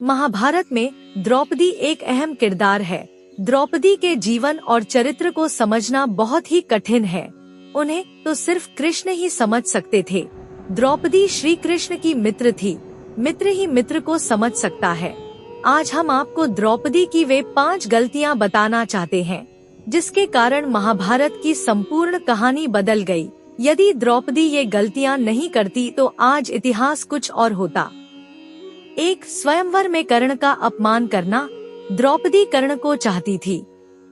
महाभारत में द्रौपदी एक अहम किरदार है। द्रौपदी के जीवन और चरित्र को समझना बहुत ही कठिन है। उन्हें तो सिर्फ कृष्ण ही समझ सकते थे। द्रौपदी श्री कृष्ण की मित्र थी। मित्र ही मित्र को समझ सकता है। आज हम आपको द्रौपदी की वे 5 गलतियां बताना चाहते हैं, जिसके कारण महाभारत की संपूर्ण कहानी बदल गई। यदि द्रौपदी ये गलतियां नहीं करती तो आज इतिहास कुछ और होता। 1. स्वयंवर में कर्ण का अपमान करना। द्रौपदी कर्ण को चाहती थी,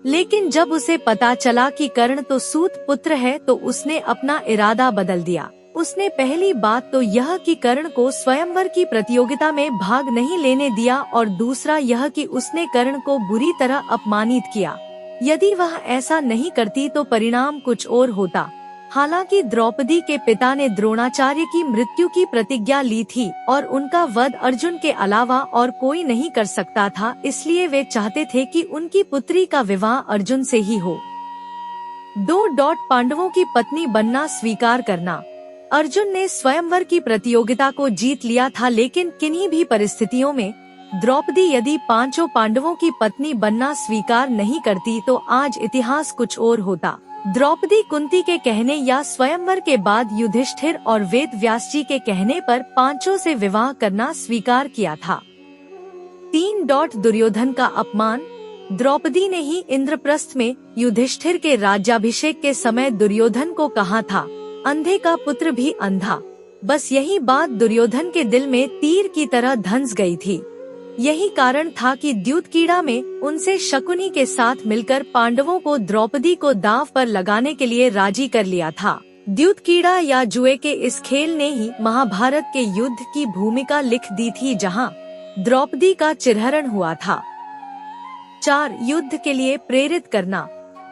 लेकिन जब उसे पता चला कि कर्ण तो सूत पुत्र है तो उसने अपना इरादा बदल दिया। उसने पहली बात तो यह कि कर्ण को स्वयंवर की प्रतियोगिता में भाग नहीं लेने दिया और दूसरा यह कि उसने कर्ण को बुरी तरह अपमानित किया। यदि वह ऐसा नहीं करती तो परिणाम कुछ और होता। हालांकि द्रौपदी के पिता ने द्रोणाचार्य की मृत्यु की प्रतिज्ञा ली थी और उनका वध अर्जुन के अलावा और कोई नहीं कर सकता था, इसलिए वे चाहते थे कि उनकी पुत्री का विवाह अर्जुन से ही हो। 2. पांडवों की पत्नी बनना स्वीकार करना। अर्जुन ने स्वयंवर की प्रतियोगिता को जीत लिया था, लेकिन किन्हीं भी परिस्थितियों में द्रौपदी यदि 5 पांडवों की पत्नी बनना स्वीकार नहीं करती तो आज इतिहास कुछ और होता। द्रौपदी कुंती के कहने या स्वयंवर के बाद युधिष्ठिर और वेद व्यास जी के कहने पर 5 से विवाह करना स्वीकार किया था। 3. दुर्योधन का अपमान। द्रौपदी ने ही इंद्रप्रस्थ में युधिष्ठिर के राज्याभिषेक के समय दुर्योधन को कहा था, अंधे का पुत्र भी अंधा। बस यही बात दुर्योधन के दिल में तीर की तरह धंस गई थी। यही कारण था कि द्यूतकीड़ा में उनसे शकुनी के साथ मिलकर पांडवों को द्रौपदी को दांव पर लगाने के लिए राजी कर लिया था। द्यूतकीड़ा या जुए के इस खेल ने ही महाभारत के युद्ध की भूमिका लिख दी थी, जहां द्रौपदी का चिरहरण हुआ था। 4. युद्ध के लिए प्रेरित करना।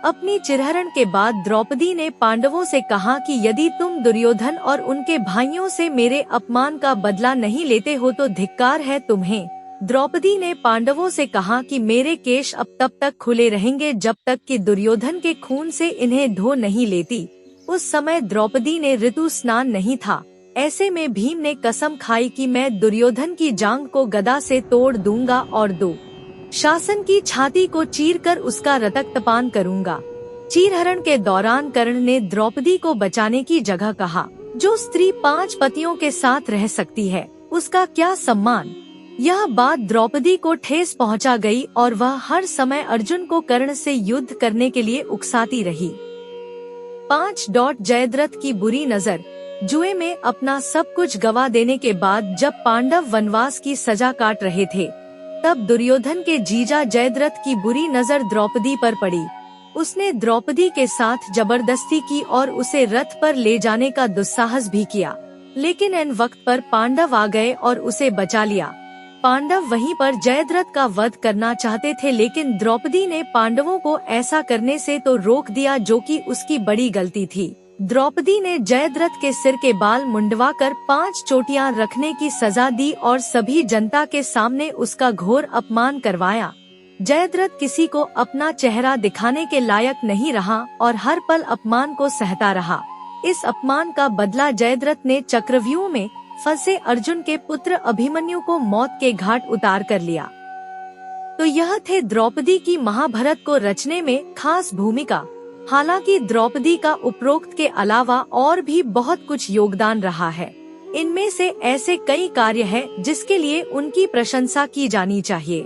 अपनी चिरहरण के बाद द्रौपदी ने पांडवों से कहा कि यदि तुम दुर्योधन और उनके भाइयों से मेरे अपमान का बदला नहीं लेते हो तो धिक्कार है तुम्हें। द्रौपदी ने पांडवों से कहा कि मेरे केश अब तब तक खुले रहेंगे जब तक कि दुर्योधन के खून से इन्हें धो नहीं लेती। उस समय द्रौपदी ने ऋतु स्नान नहीं था। ऐसे में भीम ने कसम खाई कि मैं दुर्योधन की जांघ को गदा से तोड़ दूंगा और शासन की छाती को चीरकर उसका रक्तपान करूंगा। चीरहरण के दौरान कर्ण ने द्रौपदी को बचाने की जगह कहा, जो स्त्री 5 पतियों के साथ रह सकती है उसका क्या सम्मान। यह बात द्रौपदी को ठेस पहुंचा गई और वह हर समय अर्जुन को कर्ण से युद्ध करने के लिए उकसाती रही। 5. जयद्रथ की बुरी नजर। जुए में अपना सब कुछ गवा देने के बाद जब पांडव वनवास की सजा काट रहे थे, तब दुर्योधन के जीजा जयद्रथ की बुरी नजर द्रौपदी पर पड़ी। उसने द्रौपदी के साथ जबरदस्ती की और उसे रथ पर ले जाने का दुस्साहस भी किया, लेकिन इन वक्त पर पांडव आ गए और उसे बचा लिया। पांडव वहीं पर जयद्रथ का वध करना चाहते थे, लेकिन द्रौपदी ने पांडवों को ऐसा करने से तो रोक दिया, जो कि उसकी बड़ी गलती थी। द्रौपदी ने जयद्रथ के सिर के बाल मुंडवाकर 5 चोटियां रखने की सजा दी और सभी जनता के सामने उसका घोर अपमान करवाया। जयद्रथ किसी को अपना चेहरा दिखाने के लायक नहीं रहा और हर पल अपमान को सहता रहा। इस अपमान का बदला जयद्रथ ने चक्रव्यूह में फंसे अर्जुन के पुत्र अभिमन्यु को मौत के घाट उतार कर लिया। तो यह थे द्रौपदी की महाभारत को रचने में खास भूमिका। हालांकि द्रौपदी का उपरोक्त के अलावा और भी बहुत कुछ योगदान रहा है। इनमें से ऐसे कई कार्य हैं जिसके लिए उनकी प्रशंसा की जानी चाहिए।